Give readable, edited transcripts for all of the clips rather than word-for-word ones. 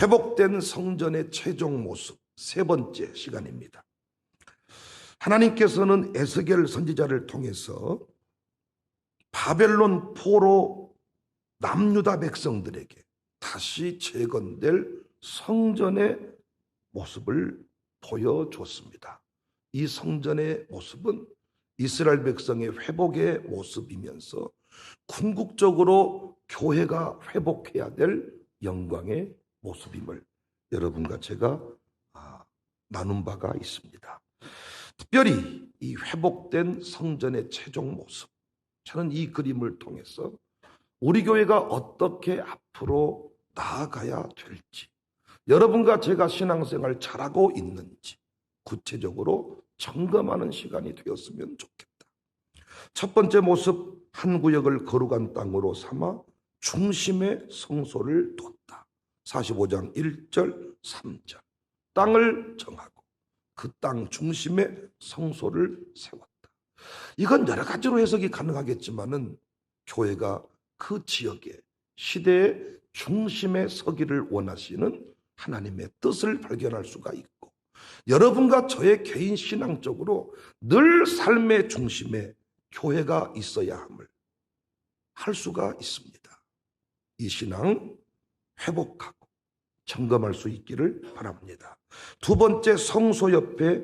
회복된 성전의 최종 모습 세 번째 시간입니다. 하나님께서는 에스겔 선지자를 통해서 바벨론 포로 남유다 백성들에게 다시 재건될 성전의 모습을 보여줬습니다. 이 성전의 모습은 이스라엘 백성의 회복의 모습이면서 궁극적으로 교회가 회복해야 될 영광의 모습임을 여러분과 제가 나눈 바가 있습니다. 특별히 이 회복된 성전의 최종 모습, 저는 이 그림을 통해서 우리 교회가 어떻게 앞으로 나아가야 될지, 여러분과 제가 신앙생활 잘하고 있는지 구체적으로 점검하는 시간이 되었으면 좋겠다. 첫 번째 모습, 한 구역을 거룩한 땅으로 삼아 중심의 성소를 뒀다. 45장 1절 3절. 땅을 정하고 그 땅 중심에 성소를 세웠다. 이건 여러 가지로 해석이 가능하겠지만은 교회가 그 지역에 시대의 중심에 서기를 원하시는 하나님의 뜻을 발견할 수가 있고, 여러분과 저의 개인 신앙적으로 늘 삶의 중심에 교회가 있어야 함을 할 수가 있습니다. 이 신앙 회복하고 점검할 수 있기를 바랍니다. 두 번째, 성소 옆에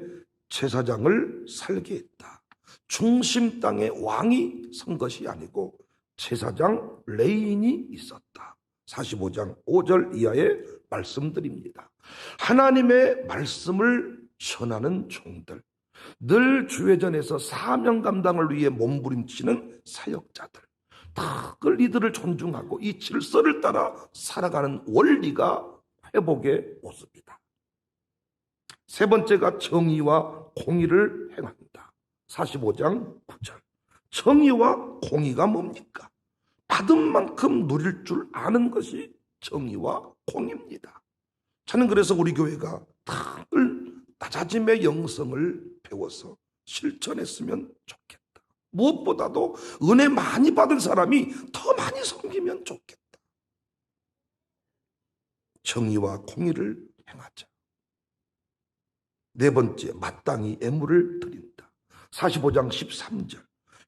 제사장을 살게 했다. 중심 땅에 왕이 선 것이 아니고 제사장 레인이 있었다. 45장 5절 이하에 말씀드립니다. 하나님의 말씀을 전하는 종들, 늘 주회전에서 사명 감당을 위해 몸부림치는 사역자들, 다 이들을 존중하고 이 질서를 따라 살아가는 원리가 회복의 모습이다. 세 번째가 정의와 공의를 행한다. 45장 9절. 정의와 공의가 뭡니까? 받은 만큼 누릴 줄 아는 것이 정의와 공의입니다. 저는 그래서 우리 교회가 늘 낮아짐의 영성을 배워서 실천했으면 좋겠다. 무엇보다도 은혜 많이 받은 사람이 더 많이 섬기면 좋겠다. 정의와 공의를 행하자. 네 번째, 마땅히 애물을 드린다. 45장 13절.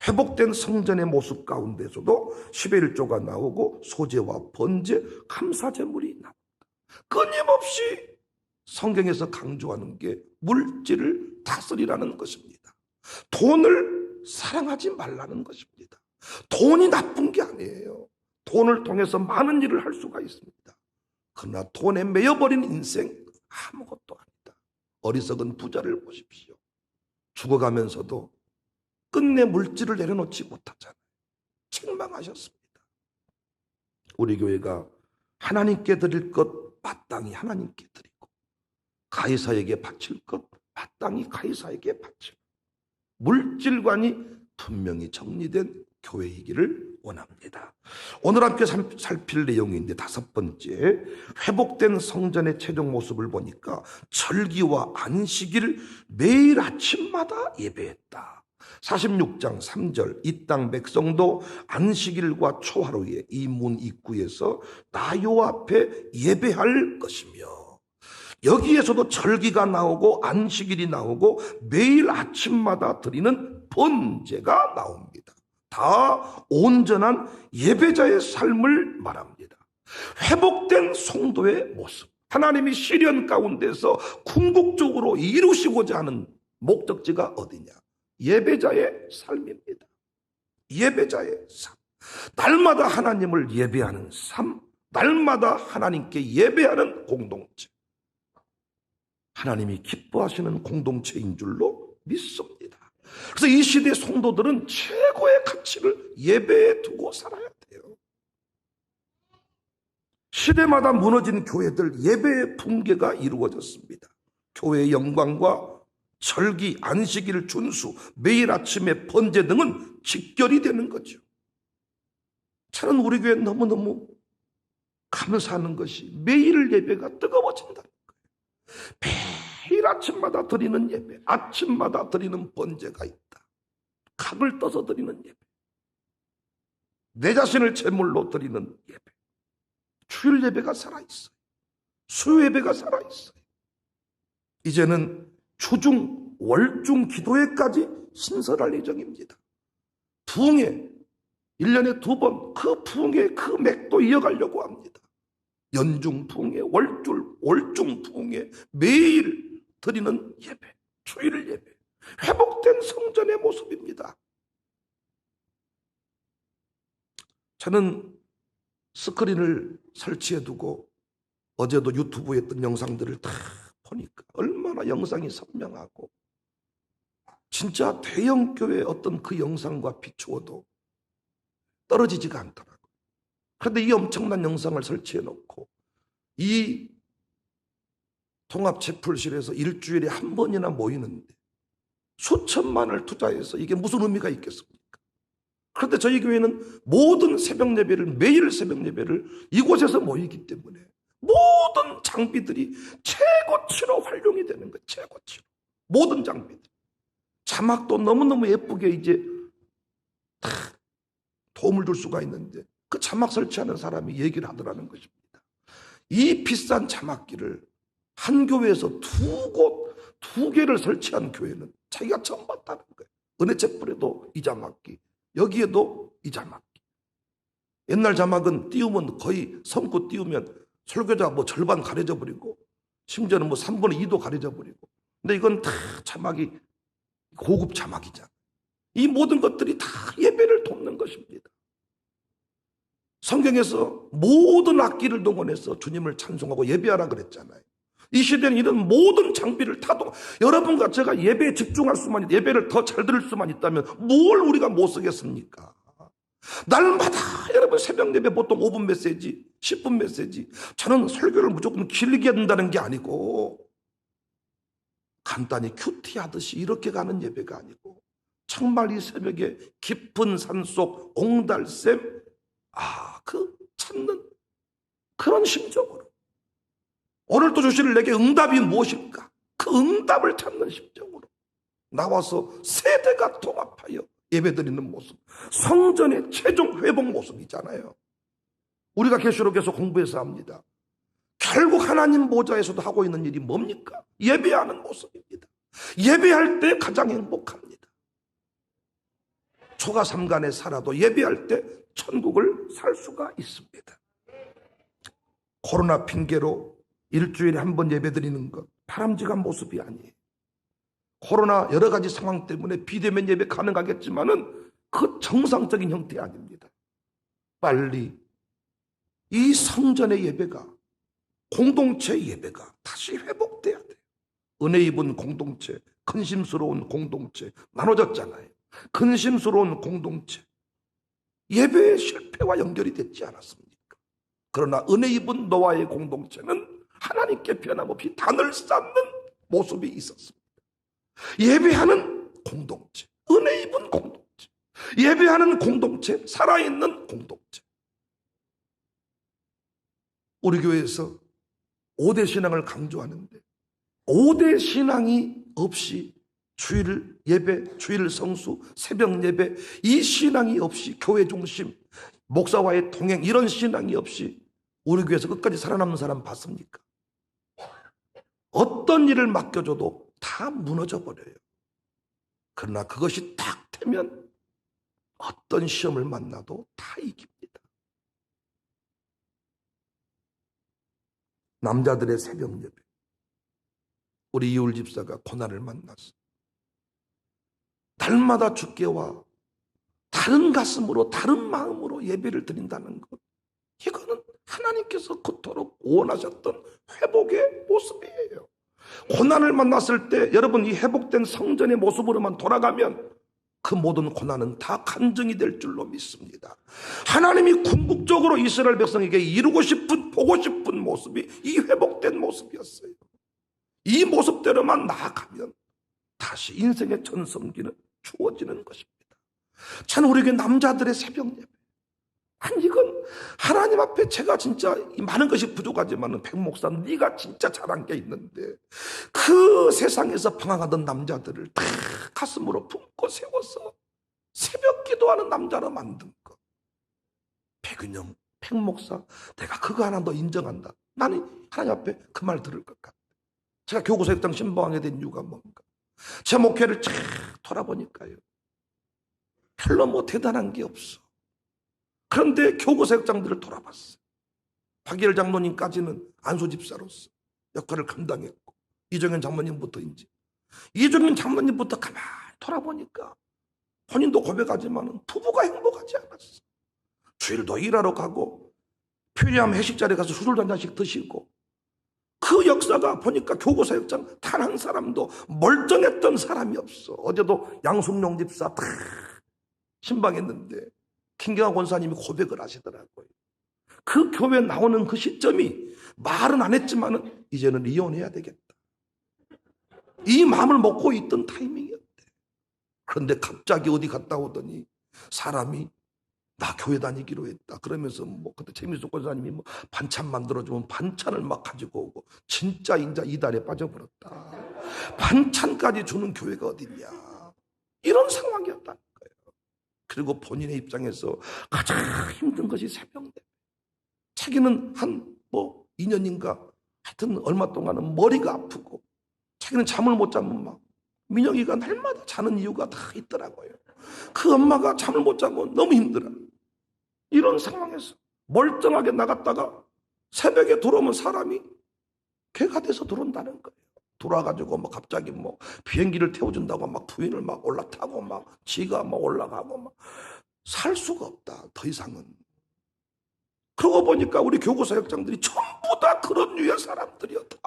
회복된 성전의 모습 가운데서도 11조가 나오고 소제와 번제, 감사제물이 나온다. 끊임없이 성경에서 강조하는 게 물질을 다스리라는 것입니다. 돈을 사랑하지 말라는 것입니다. 돈이 나쁜 게 아니에요. 돈을 통해서 많은 일을 할 수가 있습니다. 그러나 돈에 매여버린 인생 아무것도 아니다. 어리석은 부자를 보십시오. 죽어가면서도 끝내 물질을 내려놓지 못하잖아요. 책망하셨습니다. 우리 교회가 하나님께 드릴 것 마땅히 하나님께 드리고, 가이사에게 바칠 것 마땅히 가이사에게 바치고, 물질관이 분명히 정리된 교회이기를 원합니다. 오늘 함께 살필 내용인데, 다섯 번째, 회복된 성전의 최종 모습을 보니까 절기와 안식일을 매일 아침마다 예배했다. 46장 3절. 이 땅 백성도 안식일과 초하루에 이 문 입구에서 나 여호와 앞에 예배할 것이며, 여기에서도 절기가 나오고 안식일이 나오고 매일 아침마다 드리는 번제가 나옵니다. 다 온전한 예배자의 삶을 말합니다. 회복된 성도의 모습, 하나님이 시련 가운데서 궁극적으로 이루시고자 하는 목적지가 어디냐? 예배자의 삶입니다. 예배자의 삶, 날마다 하나님을 예배하는 삶, 날마다 하나님께 예배하는 공동체, 하나님이 기뻐하시는 공동체인 줄로 믿습니다. 그래서 이 시대의 성도들은 최고의 가치를 예배에 두고 살아야 돼요. 시대마다 무너진 교회들, 예배의 붕괴가 이루어졌습니다. 교회의 영광과 절기, 안식일 준수, 매일 아침에 번제 등은 직결이 되는 거죠. 저는 우리 교회 너무너무 감사하는 것이 매일 예배가 뜨거워진다는 거예요. 매일 아침마다 드리는 예배, 아침마다 드리는 번제가 있다. 각을 떠서 드리는 예배, 내 자신을 제물로 드리는 예배, 주일 예배가 살아있어요. 수요 예배가 살아있어요. 이제는 주중, 월중 기도회까지 신설할 예정입니다. 부흥회 1년에 2번 그 부흥회 그 맥도 이어가려고 합니다. 연중 부흥회, 월중 부흥회 매일 드리는 예배, 주일 예배, 회복된 성전의 모습입니다. 저는 스크린을 설치해두고 어제도 유튜브에 했던 영상들을 다 보니까 얼마나 영상이 선명하고 진짜 대형 교회의 어떤 그 영상과 비추어도 떨어지지가 않더라고요. 그런데 이 엄청난 영상을 설치해 놓고 이 통합체풀실에서 일주일에 한 번이나 모이는데 수천만을 투자해서 이게 무슨 의미가 있겠습니까? 그런데 저희 교회는 모든 새벽 예배를, 매일 새벽 예배를 이곳에서 모이기 때문에 모든 장비들이 최고치로 활용이 되는 거예요. 최고치로. 모든 장비들. 자막도 너무너무 예쁘게 이제 다 도움을 줄 수가 있는데 그 자막 설치하는 사람이 얘기를 하더라는 것입니다. 이 비싼 자막기를 한 교회에서 2개를 설치한 교회는 자기가 처음 봤다는 거예요. 은혜체풀에도 이 자막기, 여기에도 이 자막기. 옛날 자막은 띄우면 거의 섬고 띄우면 설교자 뭐 절반 가려져 버리고 심지어는 뭐 3분의 2도 가려져 버리고. 근데 이건 다 자막이 고급 자막이잖아요. 이 모든 것들이 다 예배를 돕는 것입니다. 성경에서 모든 악기를 동원해서 주님을 찬송하고 예배하라 그랬잖아요. 이 시대는 이런 모든 장비를 여러분과 제가 예배에 집중할 수만 예배를 더 잘 들을 수만 있다면 뭘 우리가 못 쓰겠습니까? 날마다 여러분 새벽 예배 보통 5분 메시지, 10분 메시지. 저는 설교를 무조건 길게 한다는 게 아니고 간단히 큐티 하듯이 이렇게 가는 예배가 아니고 정말 이 새벽에 깊은 산속 옹달샘 그 찾는 그런 심정으로 오늘 또 주실 내게 응답이 무엇일까? 그 응답을 찾는 심정으로 나와서 세대가 통합하여 예배드리는 모습, 성전의 최종 회복 모습이잖아요. 우리가 계시록에서 공부해서 합니다. 결국 하나님 보좌에서도 하고 있는 일이 뭡니까? 예배하는 모습입니다. 예배할 때 가장 행복합니다. 초가 삼간에 살아도 예배할 때 천국을 살 수가 있습니다. 코로나 핑계로 일주일에 한 번 예배드리는 것 바람직한 모습이 아니에요. 코로나 여러 가지 상황 때문에 비대면 예배 가능하겠지만은 그 정상적인 형태 아닙니다. 빨리 이 성전의 예배가, 공동체 예배가 다시 회복돼야 돼요. 은혜 입은 공동체, 근심스러운 공동체 나눠졌잖아요. 근심스러운 공동체 예배의 실패와 연결이 됐지 않았습니까? 그러나 은혜 입은 노아의 공동체는 하나님께 변함없이 단을 쌓는 모습이 있었습니다. 예배하는 공동체, 은혜 입은 공동체, 예배하는 공동체, 살아있는 공동체. 우리 교회에서 5대 신앙을 강조하는데 5대 신앙이 없이 주일 예배, 주일 성수, 새벽 예배, 이 신앙이 없이 교회 중심, 목사와의 동행, 이런 신앙이 없이 우리 교회에서 끝까지 살아남는 사람 봤습니까? 어떤 일을 맡겨줘도 다 무너져 버려요. 그러나 그것이 딱 되면 어떤 시험을 만나도 다 이깁니다. 남자들의 새벽 예배, 우리 이울 집사가 고난을 만났어. 날마다 주께 와 다른 가슴으로, 다른 마음으로 예배를 드린다는 것, 이거는 하나님께서 그토록 원하셨던 회복의 모습이에요. 고난을 만났을 때 여러분 이 회복된 성전의 모습으로만 돌아가면 그 모든 고난은 다 간증이 될 줄로 믿습니다. 하나님이 궁극적으로 이스라엘 백성에게 이루고 싶은, 보고 싶은 모습이 이 회복된 모습이었어요. 이 모습대로만 나아가면 다시 인생의 전성기는 주어지는 것입니다. 참 우리에게 남자들의 새벽 예배, 아니 이건 하나님 앞에 제가 진짜 많은 것이 부족하지만 백 목사 네가 진짜 잘한 게 있는데 그 세상에서 방황하던 남자들을 다 가슴으로 품고 세워서 새벽 기도하는 남자로 만든 것. 백은영 백 목사 내가 그거 하나 더 인정한다. 나는 하나님 앞에 그 말 들을 것 같아. 제가 교구사역장 신방하게 된 이유가 뭔가, 제 목회를 쫙 돌아보니까요, 별로 뭐 대단한 게 없어. 그런데 교구사역장들을 돌아봤어요. 박예열 장로님까지는 안수집사로서 역할을 감당했고, 이정현 장모님부터 가만히 돌아보니까 본인도 고백하지만 부부가 행복하지 않았어. 주일도 일하러 가고 필요하면 회식 자리에 가서 술도 한 잔씩 드시고, 그 역사가 보니까 교구사역장 단 한 사람도 멀쩡했던 사람이 없어. 어제도 양순용 집사 다 신방했는데 김경환 권사님이 고백을 하시더라고요. 그 교회 나오는 그 시점이 말은 안 했지만은 이제는 이혼해야 되겠다, 이 마음을 먹고 있던 타이밍이었대. 그런데 갑자기 어디 갔다 오더니 사람이 나 교회 다니기로 했다 그러면서 뭐 그때 최민수 권사님이 뭐 반찬 만들어주면 반찬을 막 가지고 오고, 진짜 인자 이달에 빠져버렸다. 반찬까지 주는 교회가 어딨냐, 이런 상황이었다는 거예요. 그리고 본인의 입장에서 가장 힘든 것이 새벽 예배. 자기는 한 2년인가 하여튼 얼마 동안은 머리가 아프고, 자기는 잠을 못 자면 막 민영이가 날마다 자는 이유가 다 있더라고요. 그 엄마가 잠을 못 자고 너무 힘들어. 이런 상황에서 멀쩡하게 나갔다가 새벽에 들어오면 사람이 개가 돼서 들어온다는 거예요. 돌아가지고 막 갑자기 뭐 비행기를 태워준다고 막 부인을 막 올라타고 막 지가 막 올라가고 막 살 수가 없다, 더 이상은. 그러고 보니까 우리 교구사역장들이 전부 다 그런 류의 사람들이었다.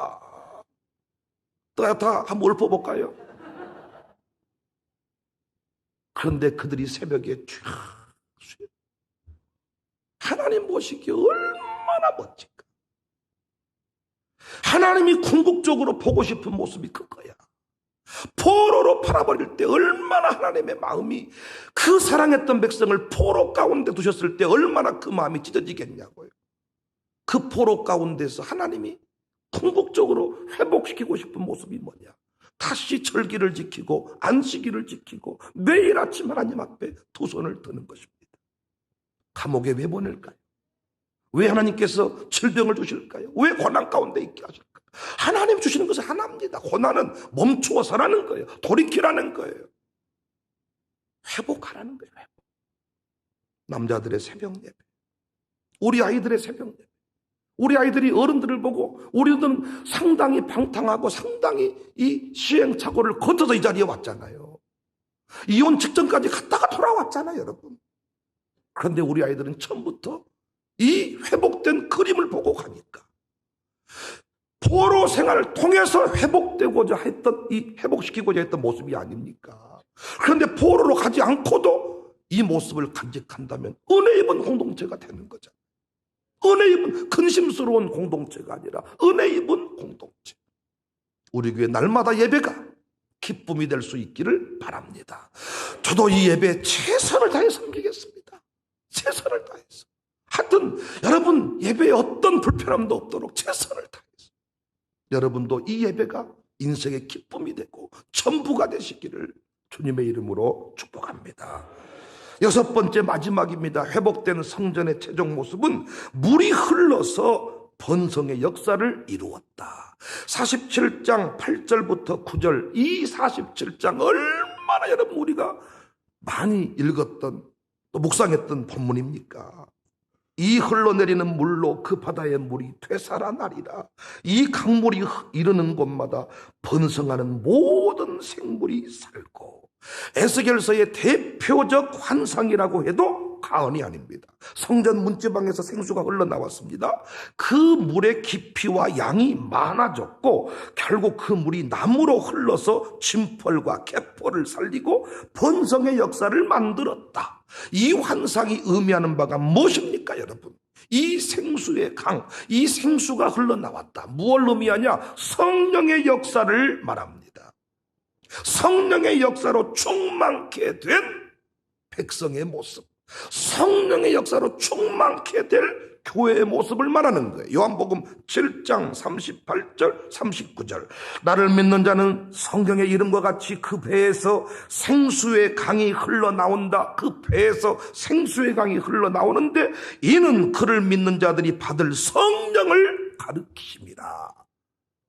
다 한번 읊어볼까요? 그런데 그들이 새벽에 쫙 하나님 보시기에 얼마나 멋진가. 하나님이 궁극적으로 보고 싶은 모습이 그거야. 포로로 팔아버릴 때 얼마나 하나님의 마음이, 그 사랑했던 백성을 포로 가운데 두셨을 때 얼마나 그 마음이 찢어지겠냐고요. 그 포로 가운데서 하나님이 궁극적으로 회복시키고 싶은 모습이 뭐냐, 다시 절기를 지키고 안식일을 지키고 매일 아침 하나님 앞에 두 손을 드는 것입니다. 감옥에 왜 보낼까요? 왜 하나님께서 질병을 주실까요? 왜 고난 가운데 있게 하실까요? 하나님 주시는 것은 하나입니다. 고난은 멈추어서라는 거예요. 돌이키라는 거예요. 회복하라는 거예요. 회복. 남자들의 새벽 예배, 우리 아이들의 새벽 예배. 우리 아이들이 어른들을 보고, 우리들은 상당히 방탕하고 상당히 이 시행착오를 거쳐서 이 자리에 왔잖아요. 이혼 직전까지 갔다가 돌아왔잖아요, 여러분. 그런데 우리 아이들은 처음부터 이 회복된 그림을 보고 가니까 포로 생활을 통해서 회복되고자 했던, 이 회복시키고자 했던 모습이 아닙니까? 그런데 포로로 가지 않고도 이 모습을 간직한다면 은혜 입은 공동체가 되는 거잖아요. 은혜 입은 근심스러운 공동체가 아니라 은혜 입은 공동체. 우리 교회 날마다 예배가 기쁨이 될 수 있기를 바랍니다. 저도 이 예배에 최선을 다해 섬기겠습니다. 최선을 다해서. 하여튼 여러분 예배에 어떤 불편함도 없도록 최선을 다해서 여러분도 이 예배가 인생의 기쁨이 되고 전부가 되시기를 주님의 이름으로 축복합니다. 여섯 번째, 마지막입니다. 회복된 성전의 최종 모습은 물이 흘러서 번성의 역사를 이루었다. 47장 8절부터 9절, 이 47장 얼마나 여러분 우리가 많이 읽었던, 또 묵상했던 본문입니까? 이 흘러내리는 물로 그 바다의 물이 되살아나리라. 이 강물이 이르는 곳마다 번성하는 모든 생물이 살고, 에스겔서의 대표적 환상이라고 해도 과언이 아닙니다. 성전 문지방에서 생수가 흘러나왔습니다. 그 물의 깊이와 양이 많아졌고 결국 그 물이 나무로 흘러서 진펄과 갯벌을 살리고 번성의 역사를 만들었다. 이 환상이 의미하는 바가 무엇입니까, 여러분? 이 생수의 강, 이 생수가 흘러나왔다. 무엇을 의미하냐? 성령의 역사를 말합니다. 성령의 역사로 충만케 된 백성의 모습, 성령의 역사로 충만케 될 교회의 모습을 말하는 거예요. 요한복음 7장 38절 39절, 나를 믿는 자는 성경의 이름과 같이 그 배에서 생수의 강이 흘러나온다. 그 배에서 생수의 강이 흘러나오는데 이는 그를 믿는 자들이 받을 성령을 가르치심이라.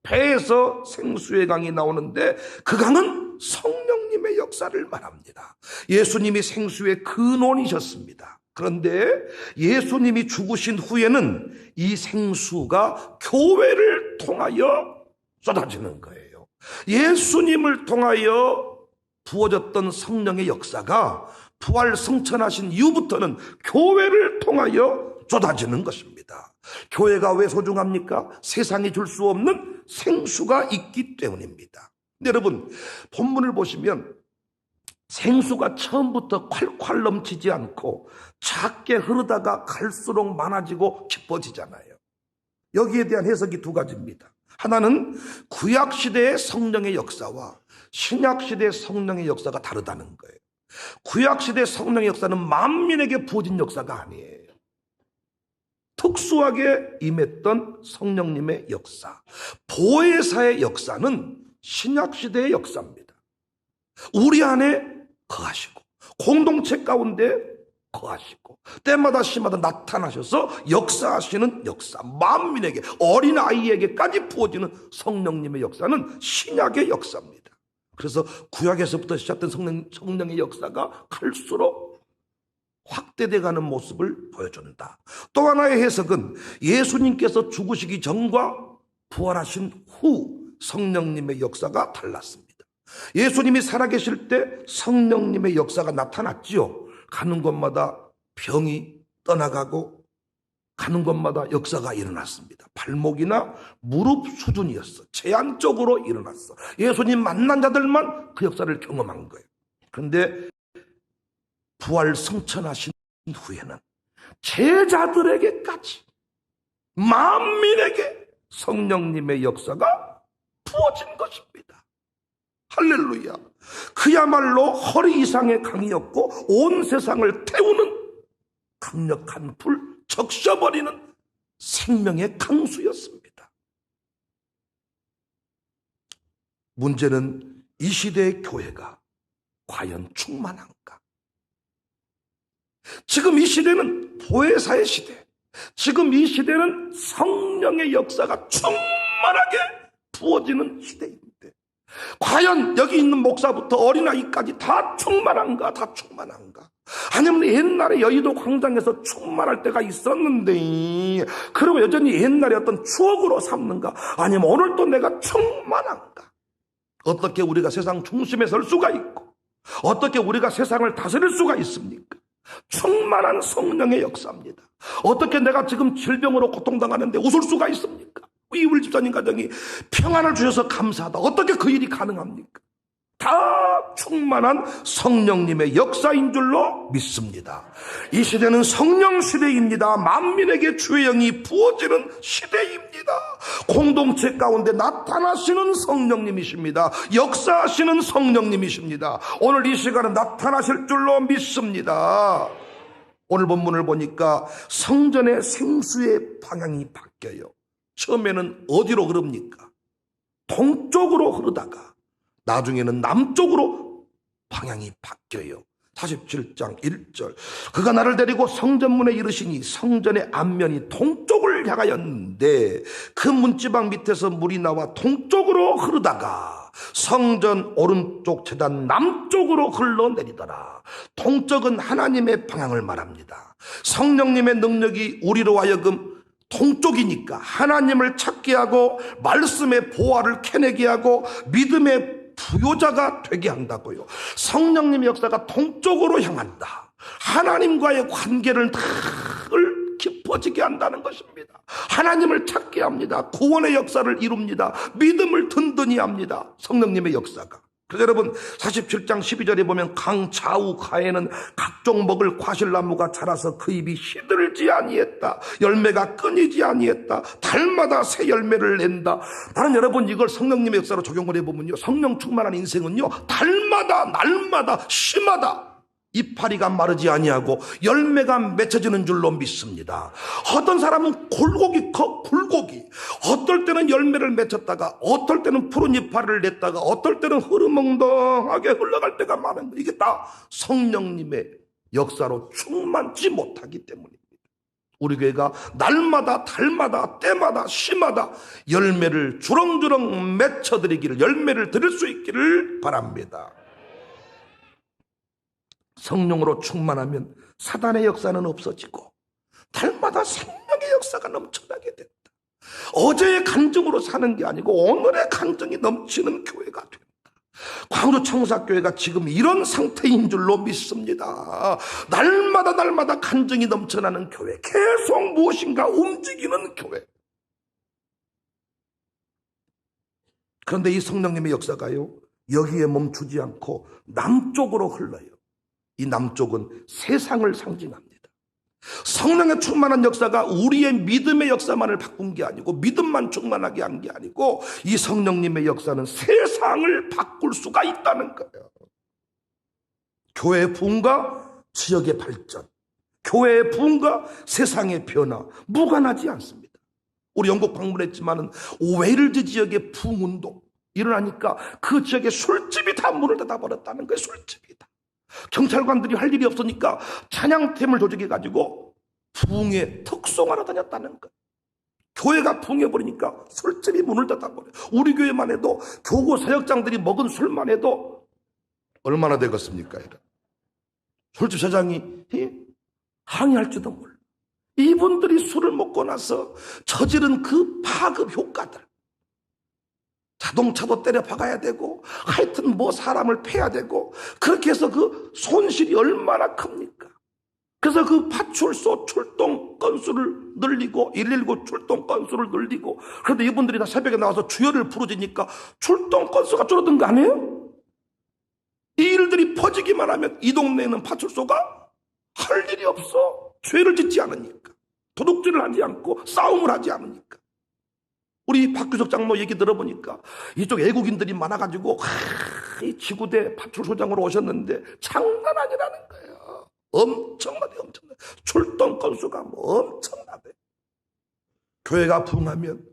배에서 생수의 강이 나오는데 그 강은 성령님의 역사를 말합니다. 예수님이 생수의 근원이셨습니다. 그런데 예수님이 죽으신 후에는 이 생수가 교회를 통하여 쏟아지는 거예요. 예수님을 통하여 부어졌던 성령의 역사가 부활 승천하신 이후부터는 교회를 통하여 쏟아지는 것입니다. 교회가 왜 소중합니까? 세상이 줄 수 없는 생수가 있기 때문입니다. 여러분, 본문을 보시면 생수가 처음부터 콸콸 넘치지 않고 작게 흐르다가 갈수록 많아지고 깊어지잖아요. 여기에 대한 해석이 두 가지입니다. 하나는 구약시대의 성령의 역사와 신약시대의 성령의 역사가 다르다는 거예요. 구약시대 성령의 역사는 만민에게 부어진 역사가 아니에요. 특수하게 임했던 성령님의 역사, 보혜사의 역사는 신약시대의 역사입니다. 우리 안에 거하시고 공동체 가운데 거하시고 때마다 시마다 나타나셔서 역사하시는 역사, 만민에게, 어린아이에게까지 부어지는 성령님의 역사는 신약의 역사입니다. 그래서 구약에서부터 시작된 성령의 역사가 갈수록 확대돼가는 모습을 보여준다. 또 하나의 해석은 예수님께서 죽으시기 전과 부활하신 후 성령님의 역사가 달랐습니다. 예수님이 살아계실 때 성령님의 역사가 나타났지요. 가는 곳마다 병이 떠나가고 가는 곳마다 역사가 일어났습니다. 발목이나 무릎 수준이었어. 제한적으로 일어났어. 예수님 만난 자들만 그 역사를 경험한 거예요. 그런데 부활 승천하신 후에는 제자들에게까지, 만민에게 성령님의 역사가 부어진 것입니다. 할렐루야. 그야말로 허리 이상의 강이었고 온 세상을 태우는 강력한 불, 적셔버리는 생명의 강수였습니다. 문제는 이 시대의 교회가 과연 충만한가? 지금 이 시대는 보혜사의 시대, 지금 이 시대는 성령의 역사가 충만하게 부어지는 시대인데 과연 여기 있는 목사부터 어린아이까지 다 충만한가? 다 충만한가? 아니면 옛날에 여의도 광장에서 충만할 때가 있었는데 그리고 여전히 옛날의 어떤 추억으로 삼는가? 아니면 오늘 또 내가 충만한가? 어떻게 우리가 세상 중심에 설 수가 있고 어떻게 우리가 세상을 다스릴 수가 있습니까? 충만한 성령의 역사입니다. 어떻게 내가 지금 질병으로 고통당하는데 웃을 수가 있습니까? 이울 집사님 가정이 평안을 주셔서 감사하다. 어떻게 그 일이 가능합니까? 다 충만한 성령님의 역사인 줄로 믿습니다. 이 시대는 성령 시대입니다. 만민에게 주의 영이 부어지는 시대입니다. 공동체 가운데 나타나시는 성령님이십니다. 역사하시는 성령님이십니다. 오늘 이 시간은 나타나실 줄로 믿습니다. 오늘 본문을 보니까 성전의 생수의 방향이 바뀌어요. 처음에는 어디로 흐릅니까? 동쪽으로 흐르다가 나중에는 남쪽으로 방향이 바뀌어요. 47장 1절 그가 나를 데리고 성전문에 이르시니 성전의 앞면이 동쪽을 향하였는데 그 문지방 밑에서 물이 나와 동쪽으로 흐르다가 성전 오른쪽 제단 남쪽으로 흘러내리더라. 동쪽은 하나님의 방향을 말합니다. 성령님의 능력이 우리로 하여금 동쪽이니까 하나님을 찾게 하고 말씀의 보화를 캐내게 하고 믿음의 부요자가 되게 한다고요. 성령님의 역사가 동쪽으로 향한다. 하나님과의 관계를 늘 깊어지게 한다는 것입니다. 하나님을 찾게 합니다. 구원의 역사를 이룹니다. 믿음을 든든히 합니다. 성령님의 역사가. 그래서 여러분 47장 12절에 보면 강 좌우 가에는 각종 먹을 과실나무가 자라서 그 잎이 시들지 아니했다. 열매가 끊이지 아니했다. 달마다 새 열매를 낸다. 나는 여러분 이걸 성령님의 역사로 적용을 해보면요, 성령 충만한 인생은요 달마다 날마다 심하다. 이파리가 마르지 아니하고 열매가 맺혀지는 줄로 믿습니다. 어떤 사람은 굴곡이 커, 굴곡이. 어떨 때는 열매를 맺혔다가 어떨 때는 푸른 이파리를 냈다가 어떨 때는 흐르멍덩하게 흘러갈 때가 많은 거예요. 이게 다 성령님의 역사로 충만치 못하기 때문입니다. 우리 교회가 날마다 달마다 때마다 시마다 열매를 주렁주렁 맺혀드리기를, 열매를 드릴 수 있기를 바랍니다. 성령으로 충만하면 사단의 역사는 없어지고 달마다 생명의 역사가 넘쳐나게 된다. 어제의 간증으로 사는 게 아니고 오늘의 간증이 넘치는 교회가 된다. 광주 청사교회가 지금 이런 상태인 줄로 믿습니다. 날마다 간증이 넘쳐나는 교회, 계속 무엇인가 움직이는 교회. 그런데 이 성령님의 역사가요, 여기에 멈추지 않고 남쪽으로 흘러요. 이 남쪽은 세상을 상징합니다. 성령의 충만한 역사가 우리의 믿음의 역사만을 바꾼 게 아니고, 믿음만 충만하게 한 게 아니고, 이 성령님의 역사는 세상을 바꿀 수가 있다는 거예요. 교회의 부흥과 지역의 발전, 교회의 부흥과 세상의 변화, 무관하지 않습니다. 우리 영국 방문했지만은 웨일즈 지역의 부흥운동 일어나니까 그 지역의 술집이 다 문을 닫아버렸다는 거예요. 술집이 다. 경찰관들이 할 일이 없으니까 찬양팀을 조직해가지고 부흥의 특송하러 다녔다는 거예요. 교회가 부흥해버리니까 술집이 문을 닫아버려요. 우리 교회만 해도 교구 사역장들이 먹은 술만 해도 얼마나 되겠습니까? 술집 사장이 항의할지도 몰라. 이분들이 술을 먹고 나서 저지른 그 파급 효과들, 자동차도 때려 박아야 되고, 하여튼 뭐 사람을 패야 되고, 그렇게 해서 그 손실이 얼마나 큽니까? 그래서 그 파출소 출동 건수를 늘리고, 119 출동 건수를 늘리고, 그런데 이분들이 다 새벽에 나와서 주여를 부르지니까 출동 건수가 줄어든 거 아니에요? 이 일들이 퍼지기만 하면 이 동네에는 파출소가 할 일이 없어. 죄를 짓지 않으니까, 도둑질을 하지 않고 싸움을 하지 않으니까. 우리 박규석 장로 얘기 들어보니까 이쪽 외국인들이 많아가지고 이 지구대 파출소장으로 오셨는데 장난 아니라는 거예요. 엄청나대. 출동 건수가 뭐 엄청나대. 교회가 부흥하면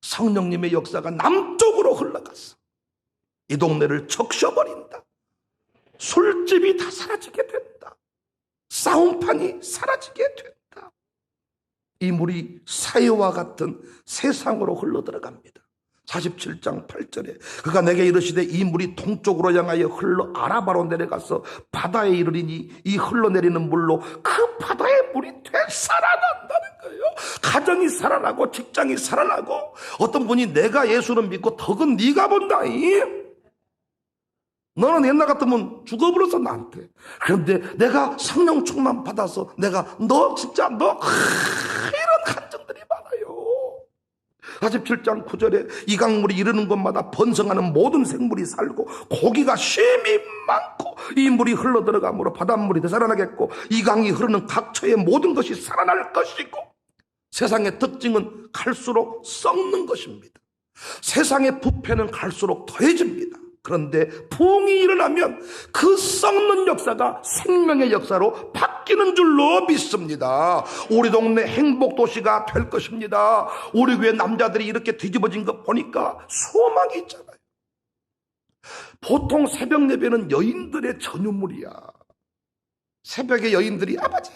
성령님의 역사가 남쪽으로 흘러갔어. 이 동네를 적셔버린다. 술집이 다 사라지게 된다. 싸움판이 사라지게 된다. 이 물이 사해와 같은 세상으로 흘러들어갑니다. 47장 8절에 그가 내게 이르시되 이 물이 동쪽으로 향하여 흘러 아라바로 내려가서 바다에 이르리니 이 흘러내리는 물로 그 바다의 물이 되살아난다는 거예요. 가정이 살아나고 직장이 살아나고, 어떤 분이 내가 예수를 믿고 덕은 네가 본다이, 너는 옛날 같으면 죽어버렸어 나한테. 그런데 내가 성령 충만 받아서 내가 너 진짜 너 이런 간증들이 많아요. 47장 9절에 이 강물이 이르는 곳마다 번성하는 모든 생물이 살고 고기가 쉼이 많고 이 물이 흘러들어가므로 바닷물이 되살아나겠고 이 강이 흐르는 각처의 모든 것이 살아날 것이고, 세상의 특징은 갈수록 썩는 것입니다. 세상의 부패는 갈수록 더해집니다. 그런데 부흥이 일어나면 그 썩는 역사가 생명의 역사로 바뀌는 줄로 믿습니다. 우리 동네 행복도시가 될 것입니다. 우리 교회 남자들이 이렇게 뒤집어진 거 보니까 소망이 있잖아요. 보통 새벽 예배는 여인들의 전유물이야. 새벽에 여인들이 아버지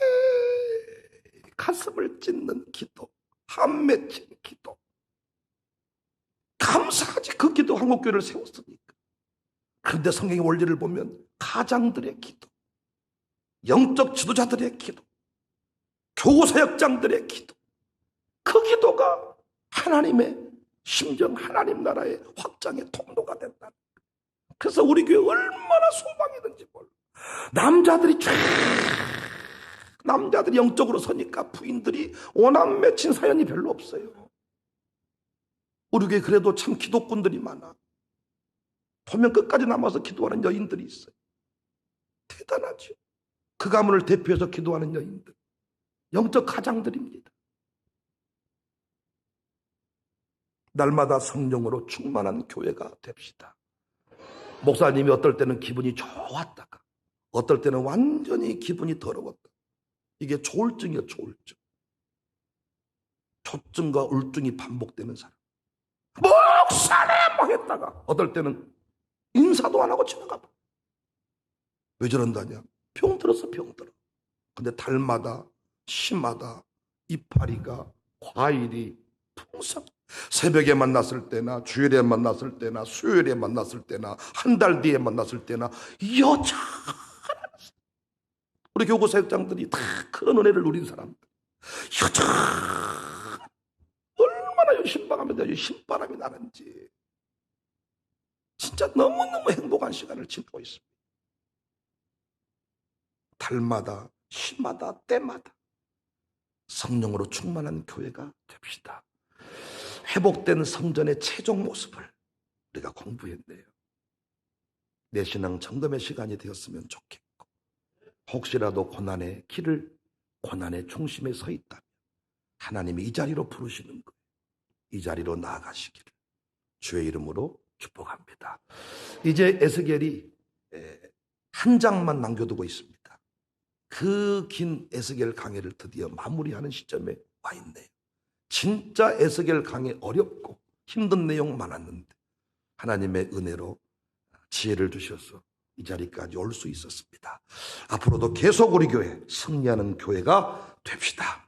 가슴을 찢는 기도, 한 맺힌 기도, 감사하지. 그 기도 한국교회를 세웠으니까. 그런데 성경의 원리를 보면 가장들의 기도, 영적 지도자들의 기도, 교사역장들의 기도, 그 기도가 하나님의 심정, 하나님 나라의 확장의 통로가 된다. 그래서 우리 교회 얼마나 소망이 있는지 몰라. 남자들이 영적으로 서니까 부인들이 오남 맺힌 사연이 별로 없어요. 우리 교회 그래도 참 기도꾼들이 많아. 보면 끝까지 남아서 기도하는 여인들이 있어요. 대단하죠. 그 가문을 대표해서 기도하는 여인들, 영적 가장들입니다. 날마다 성령으로 충만한 교회가 됩시다. 목사님이 어떨 때는 기분이 좋았다가 어떨 때는 완전히 기분이 더러웠다. 이게 조울증이에요. 조울증. 조증과 울증이 반복되는 사람. 목사님 막 했다가 어떨 때는 인사도 안 하고 지나가 봐. 왜 저런다냐? 병 들었어. 근데 달마다 시마다 이파리가 과일이 풍성. 새벽에 만났을 때나 주일에 만났을 때나 수요일에 만났을 때나 한 달 뒤에 만났을 때나 여자 우리 교구 사역장들이 다 그런 은혜를 누린 사람들 여자 얼마나 신방하면 신바람이 나는지 진짜 너무너무 행복한 시간을 지내고 있습니다. 달마다 시마다 때마다 성령으로 충만한 교회가 됩시다. 회복된 성전의 최종 모습을 우리가 공부했네요. 내 신앙 점검의 시간이 되었으면 좋겠고, 혹시라도 고난의 길을 고난의 중심에 서 있다면 하나님이 이 자리로 부르시는 거예요. 이 자리로 나아가시기를 주의 이름으로 축복합니다. 이제 에스겔이 한 장만 남겨두고 있습니다. 그 긴 에스겔 강해를 드디어 마무리하는 시점에 와 있네요. 진짜 에스겔 강해 어렵고 힘든 내용 많았는데 하나님의 은혜로 지혜를 주셔서 이 자리까지 올 수 있었습니다. 앞으로도 계속 우리 교회 승리하는 교회가 됩시다.